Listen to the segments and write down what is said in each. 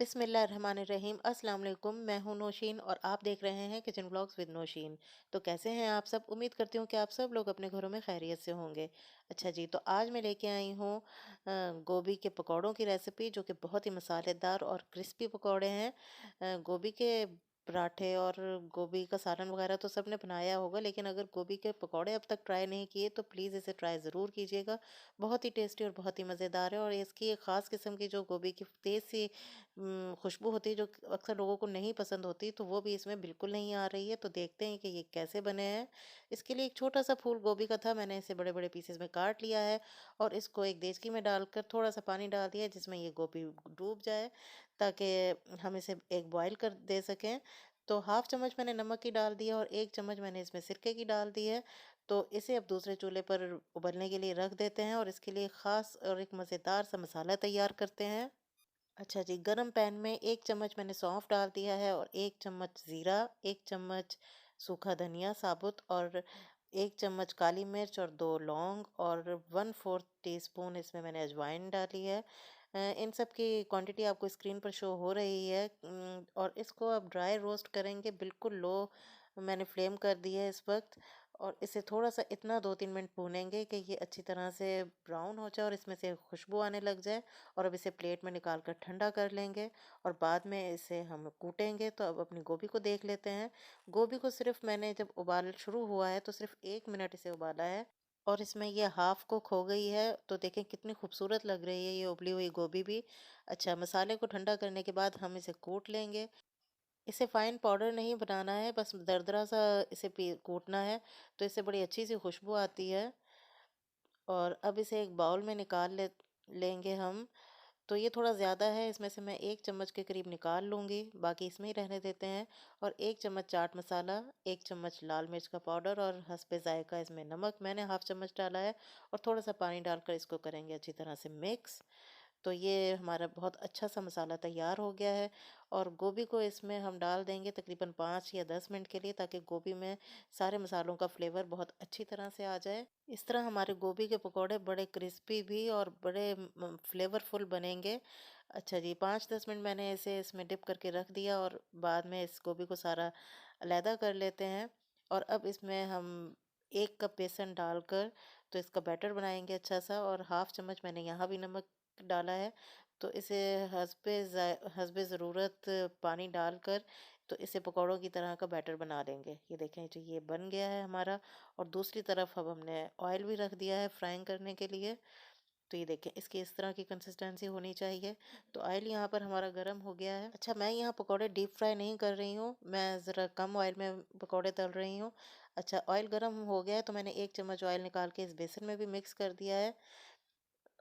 बिस्मिल्लाहिर्रहमानिर्रहीम अस्सलाम वालेकुम। मैं हूं नौशीन और आप देख रहे हैं किचन ब्लॉग्स विद नौशीन। तो कैसे हैं आप सब? उम्मीद करती हूँ कि आप सब लोग अपने घरों में खैरियत से होंगे। अच्छा जी, तो आज मैं लेके आई हूँ गोभी के पकौड़ों की रेसिपी, जो कि बहुत ही मसालेदार और क्रिस्पी पकौड़े हैं। गोभी के पराठे और गोभी का सालन वगैरह तो सबने बनाया होगा, लेकिन अगर गोभी के पकौड़े अब तक ट्राई नहीं किए तो प्लीज़ इसे ट्राई ज़रूर कीजिएगा। बहुत ही टेस्टी और बहुत ही मज़ेदार है, और इसकी एक ख़ास किस्म की जो गोभी की तेज़ सी खुशबू होती है, जो अक्सर लोगों को नहीं पसंद होती, तो वो भी इसमें बिल्कुल नहीं आ रही है। तो देखते हैं कि ये कैसे बने हैं। इसके लिए एक छोटा सा फूल गोभी का था, मैंने इसे बड़े बड़े पीसेस में काट लिया है और इसको एक देचकी में डालकर थोड़ा सा पानी डाल दिया है, जिसमें ये गोभी डूब जाए, ताकि हम इसे एक बॉयल कर दे सकें। तो हाफ चम्मच मैंने नमक की डाल दिया और एक चम्मच मैंने इसमें सिरके की डाल दी है। तो इसे अब दूसरे चूल्हे पर उबलने के लिए रख देते हैं और इसके लिए ख़ास और एक मज़ेदार सा मसाला तैयार करते हैं। अच्छा जी, गरम पैन में 1 चम्मच मैंने सौंफ डाल दिया है और 1 चम्मच ज़ीरा, 1 चम्मच सूखा धनिया साबुत और 1 चम्मच काली मिर्च और 2 लौंग और 1/4 टीस्पून इसमें मैंने अजवाइन डाली है। इन सब की क्वांटिटी आपको स्क्रीन पर शो हो रही है। और इसको आप ड्राई रोस्ट करेंगे, बिल्कुल लो मैंने फ्लेम कर दी है इस वक़्त, और इसे थोड़ा-सा इतना 2-3 मिनट भूनेंगे कि ये अच्छी तरह से ब्राउन हो जाए और इसमें से खुशबू आने लग जाए। और अब इसे प्लेट में निकाल कर ठंडा कर लेंगे और बाद में इसे हम कूटेंगे। तो अब अपनी गोभी को देख लेते हैं। गोभी को सिर्फ मैंने जब उबाल शुरू हुआ है तो सिर्फ 1 मिनट इसे उबाला है और इसमें ये हाफ कुक हो गई है। तो देखें कितनी खूबसूरत लग रही है ये उबली हुई गोभी भी। अच्छा, मसाले को ठंडा करने के बाद हम इसे कूट लेंगे। इसे फाइन पाउडर नहीं बनाना है, बस दरदरा सा इसे कूटना है। तो इससे बड़ी अच्छी सी खुशबू आती है। और अब इसे एक बाउल में लेंगे हम। तो ये थोड़ा ज़्यादा है, इसमें से मैं 1 चम्मच के करीब निकाल लूँगी, बाकी इसमें ही रहने देते हैं। और 1 चम्मच चाट मसाला, 1 चम्मच लाल मिर्च का पाउडर और हस्बे ज़ायक़ा इसमें नमक मैंने हाफ़ चम्मच डाला है, और थोड़ा-सा पानी डालकर इसको करेंगे अच्छी तरह से मिक्स। तो ये हमारा बहुत अच्छा सा मसाला तैयार हो गया है, और गोभी को इसमें हम डाल देंगे तकरीबन 5 या 10 मिनट के लिए, ताकि गोभी में सारे मसालों का फ्लेवर बहुत अच्छी तरह से आ जाए। इस तरह हमारे गोभी के पकौड़े बड़े क्रिस्पी भी और बड़े फ्लेवरफुल बनेंगे। अच्छा जी, 5-10 मिनट मैंने इसे इसमें डिप करके रख दिया और बाद में इस गोभी को सारा अलहदा कर लेते हैं। और अब इसमें हम 1 कप बेसन डालकर तो इसका बैटर बनाएंगे अच्छा सा, और हाफ चम्मच मैंने यहाँ भी नमक डाला है। तो इसे हस्बे ज़रूरत पानी डालकर तो इसे पकौड़ों की तरह का बैटर बना लेंगे। ये देखें, जो ये बन गया है हमारा। और दूसरी तरफ अब हमने ऑयल भी रख दिया है फ्राइंग करने के लिए। तो ये देखें, इसकी इस तरह की कंसिस्टेंसी होनी चाहिए। तो ऑयल यहाँ पर हमारा गर्म हो गया है। अच्छा, मैं यहाँ पकौड़े डीप फ्राई नहीं कर रही हूँ, मैं ज़रा कम ऑयल में पकौड़े तल रही हूँ। अच्छा, ऑयल गर्म हो गया है तो मैंने 1 चम्मच ऑयल निकाल के इस बेसन में भी मिक्स कर दिया है।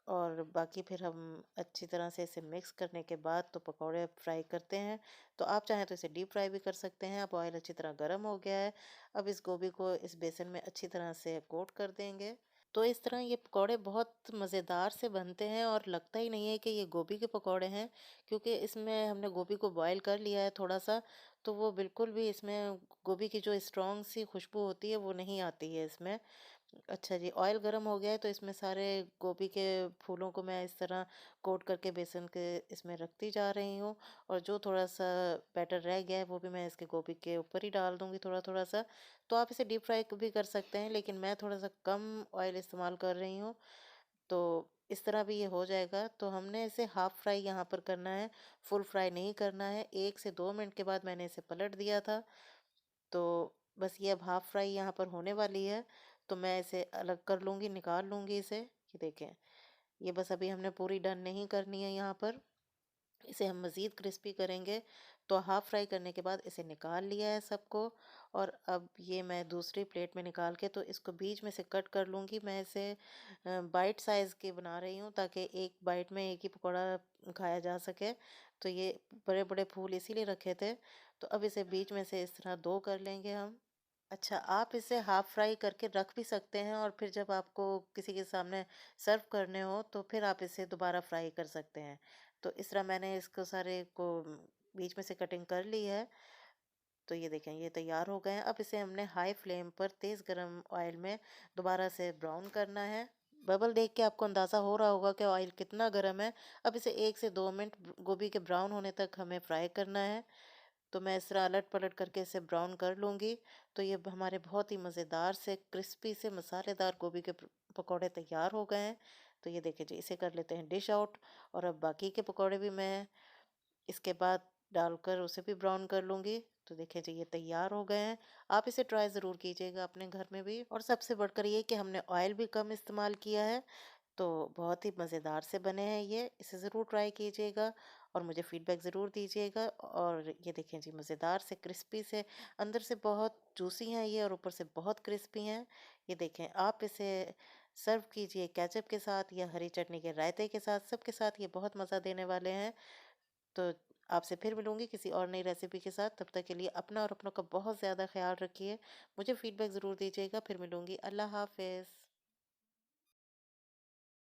और बाकी फिर हम अच्छी तरह से इसे मिक्स करने के बाद तो पकौड़े फ्राई करते हैं। तो आप चाहें तो इसे डीप फ्राई भी कर सकते हैं। अब ऑयल अच्छी तरह गर्म हो गया है। अब इस गोभी को इस बेसन में अच्छी तरह से कोट कर देंगे। तो इस तरह ये पकौड़े बहुत मज़ेदार से बनते हैं और लगता ही नहीं है कि ये गोभी के पकौड़े हैं, क्योंकि इसमें हमने गोभी को बॉयल कर लिया है थोड़ा सा। तो वो बिल्कुल भी इसमें गोभी की जो स्ट्रॉन्ग सी खुशबू होती है वो नहीं आती है इसमें। अच्छा जी, ऑयल गरम हो गया है तो इसमें सारे गोभी के फूलों को मैं इस तरह कोट करके बेसन के इसमें रखती जा रही हूँ। और जो थोड़ा-सा बैटर रह गया है वो भी मैं इसके गोभी के ऊपर ही डाल दूँगी थोड़ा-थोड़ा सा। तो आप इसे डीप फ्राई भी कर सकते हैं, लेकिन मैं थोड़ा-सा कम ऑयल इस्तेमाल कर रही हूँ। तो इस तरह भी ये हो जाएगा। तो हमने इसे हाफ फ्राई यहाँ पर करना है, फुल फ्राई नहीं करना है। 1 से 2 मिनट के बाद मैंने इसे पलट दिया था। तो बस ये अब हाफ फ्राई यहाँ पर होने वाली है। तो मैं इसे अलग कर लूँगी, निकाल लूँगी इसे। ये देखें, ये बस अभी हमने पूरी डन नहीं करनी है यहाँ पर। इसे हम मज़ीद क्रिस्पी करेंगे। तो हाफ फ्राई करने के बाद इसे निकाल लिया है सबको। और अब ये मैं दूसरी प्लेट में निकाल के तो इसको बीच में से कट कर लूँगी। मैं इसे बाइट साइज़ के बना रही हूँ, ताकि एक बाइट में एक ही पकौड़ा खाया जा सके। तो ये बड़े-बड़े फूल इसीलिए रखे थे। तो अब इसे बीच में से इस तरह 2 कर लेंगे हम। अच्छा, आप इसे हाफ फ्राई करके रख भी सकते हैं और फिर जब आपको किसी के सामने सर्व करने हो तो फिर आप इसे दोबारा फ्राई कर सकते हैं। तो इस तरह मैंने इसको सारे को बीच में से कटिंग कर ली है। तो ये देखें, ये तैयार हो गए हैं। अब इसे हमने हाई फ्लेम पर तेज़ गरम ऑयल में दोबारा से ब्राउन करना है। बबल देख के आपको अंदाज़ा हो रहा होगा कि ऑयल कितना गर्म है। अब इसे 1 से 2 मिनट गोभी के ब्राउन होने तक हमें फ्राई करना है। तो मैं इस तरह अलट-पलट करके इसे ब्राउन कर लूँगी। तो ये हमारे बहुत ही मज़ेदार से क्रिस्पी से मसालेदार गोभी के पकौड़े तैयार हो गए हैं। तो ये देखिए जी, इसे कर लेते हैं डिश आउट। और अब बाकी के पकौड़े भी मैं इसके बाद डालकर उसे भी ब्राउन कर लूँगी। तो देखिए जी, ये तैयार हो गए हैं। आप इसे ट्राई ज़रूर कीजिएगा अपने घर में भी। और सबसे बढ़कर ये कि हमने ऑयल भी कम इस्तेमाल किया है। तो बहुत ही मज़ेदार से बने हैं ये, इसे ज़रूर ट्राई कीजिएगा और मुझे फ़ीडबैक ज़रूर दीजिएगा। और ये देखें जी, मज़ेदार से क्रिस्पी से, अंदर से बहुत जूसी हैं ये और ऊपर से बहुत क्रिस्पी हैं। ये देखें, आप इसे सर्व कीजिए केचप के साथ या हरी चटनी के रायते के साथ, सबके साथ ये बहुत मज़ा देने वाले हैं। तो आपसे फिर मिलूँगी किसी और नई रेसिपी के साथ, तब तक के लिए अपना और अपनों का बहुत ज़्यादा ख़्याल रखिए। मुझे फ़ीडबैक ज़रूर दीजिएगा, फिर मिलूँगी। अल्लाह हाफ़िज़।